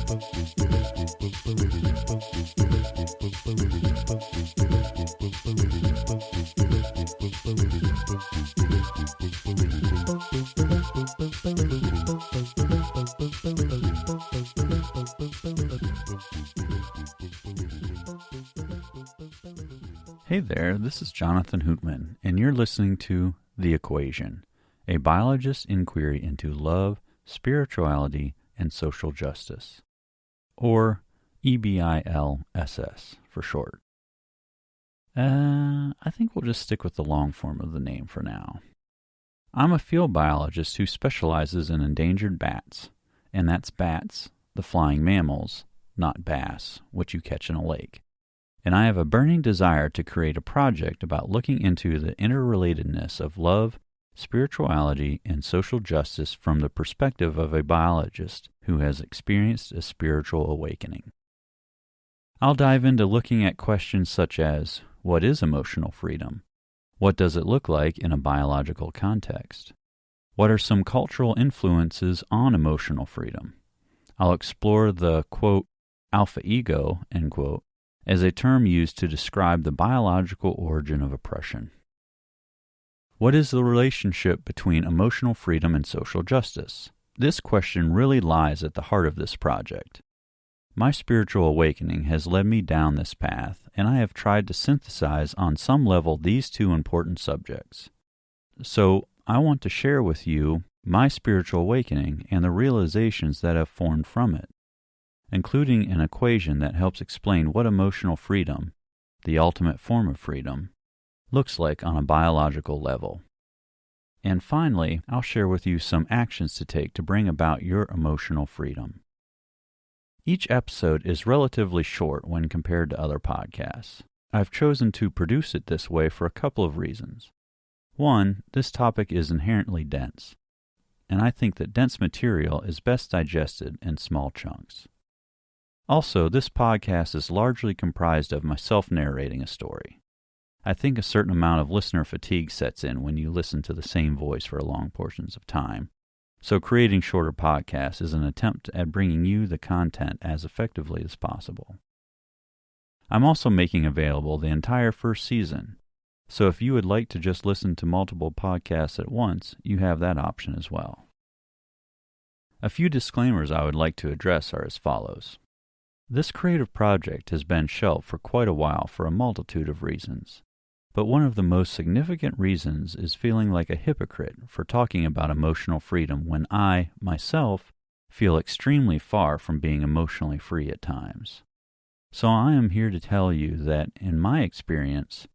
Hey there, this is Jonathan Hootman, and you're listening to The Equation, a biologist's inquiry into love, spirituality, and social justice, or EBILSS for short. I think we'll just stick with the long form of the name for now. I'm a field biologist who specializes in endangered bats, and that's bats, the flying mammals, not bass, which you catch in a lake. And I have a burning desire to create a project about looking into the interrelatedness of love, spirituality, and social justice from the perspective of a biologist who has experienced a spiritual awakening. I'll dive into looking at questions such as, what is emotional freedom? What does it look like in a biological context? What are some cultural influences on emotional freedom? I'll explore the, quote, alpha ego, end quote, as a term used to describe the biological origin of oppression. What is the relationship between emotional freedom and social justice? This question really lies at the heart of this project. My spiritual awakening has led me down this path, and I have tried to synthesize on some level these two important subjects. So, I want to share with you my spiritual awakening and the realizations that have formed from it, including an equation that helps explain what emotional freedom, the ultimate form of freedom, looks like on a biological level. And finally, I'll share with you some actions to take to bring about your emotional freedom. Each episode is relatively short when compared to other podcasts. I've chosen to produce it this way for a couple of reasons. One, this topic is inherently dense, and I think that dense material is best digested in small chunks. Also, this podcast is largely comprised of myself narrating a story. I think a certain amount of listener fatigue sets in when you listen to the same voice for long portions of time, so creating shorter podcasts is an attempt at bringing you the content as effectively as possible. I'm also making available the entire first season, so if you would like to just listen to multiple podcasts at once, you have that option as well. A few disclaimers I would like to address are as follows. This creative project has been shelved for quite a while for a multitude of reasons, but one of the most significant reasons is feeling like a hypocrite for talking about emotional freedom when I, myself, feel extremely far from being emotionally free at times. So I am here to tell you that, in my experience,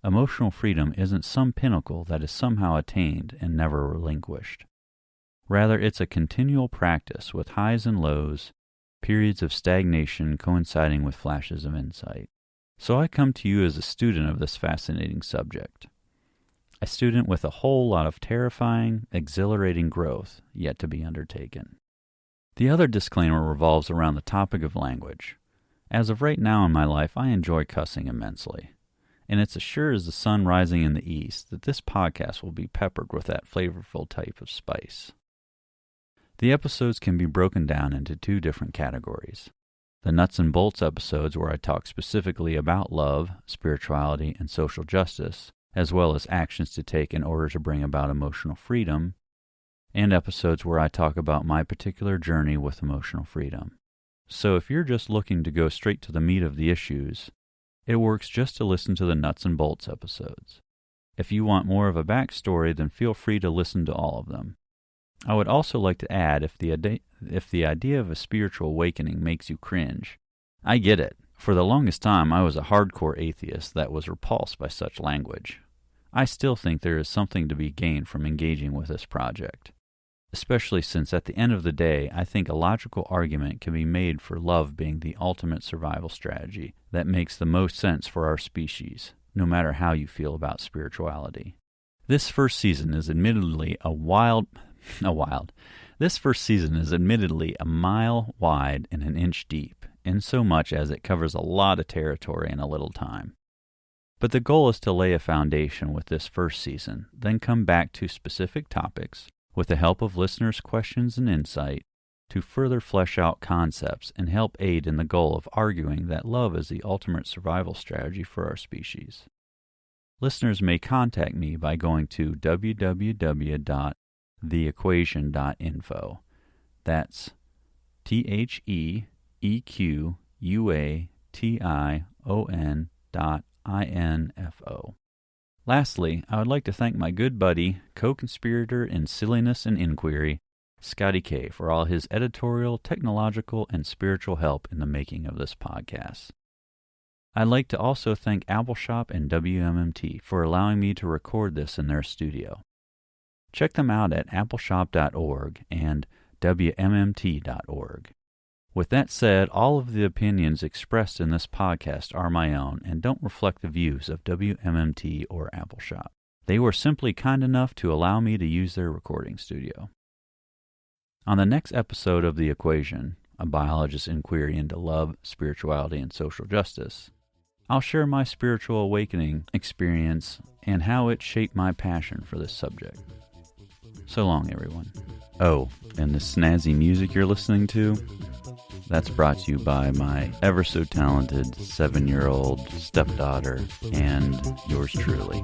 emotional freedom isn't some pinnacle that is somehow attained and never relinquished. Rather, it's a continual practice with highs and lows, periods of stagnation coinciding with flashes of insight. So I come to you as a student of this fascinating subject. A student with a whole lot of terrifying, exhilarating growth yet to be undertaken. The other disclaimer revolves around the topic of language. As of right now in my life, I enjoy cussing immensely. And it's as sure as the sun rising in the east that this podcast will be peppered with that flavorful type of spice. The episodes can be broken down into two different categories. The nuts and bolts episodes where I talk specifically about love, spirituality, and social justice, as well as actions to take in order to bring about emotional freedom, and episodes where I talk about my particular journey with emotional freedom. So if you're just looking to go straight to the meat of the issues, it works just to listen to the nuts and bolts episodes. If you want more of a backstory, then feel free to listen to all of them. I would also like to add, if the idea of a spiritual awakening makes you cringe, I get it. For the longest time, I was a hardcore atheist that was repulsed by such language. I still think there is something to be gained from engaging with this project, especially since at the end of the day, I think a logical argument can be made for love being the ultimate survival strategy that makes the most sense for our species, no matter how you feel about spirituality. This first season is admittedly a mile wide and an inch deep, in so much as it covers a lot of territory in a little time. But the goal is to lay a foundation with this first season, then come back to specific topics with the help of listeners' questions and insight, to further flesh out concepts and help aid in the goal of arguing that love is the ultimate survival strategy for our species. Listeners may contact me by going to www.theequation.info. That's TheEquation.info. Lastly, I would like to thank my good buddy, co-conspirator in silliness and inquiry, Scotty K, for all his editorial, technological, and spiritual help in the making of this podcast. I'd like to also thank Appleshop and WMMT for allowing me to record this in their studio. Check them out at appleshop.org and WMMT.org. With that said, all of the opinions expressed in this podcast are my own and don't reflect the views of WMMT or Appleshop. They were simply kind enough to allow me to use their recording studio. On the next episode of The Equation, a biologist's inquiry into love, spirituality, and social justice, I'll share my spiritual awakening experience and how it shaped my passion for this subject. So long, everyone. Oh, and the snazzy music you're listening to? That's brought to you by my ever-so-talented 7-year-old stepdaughter and yours truly.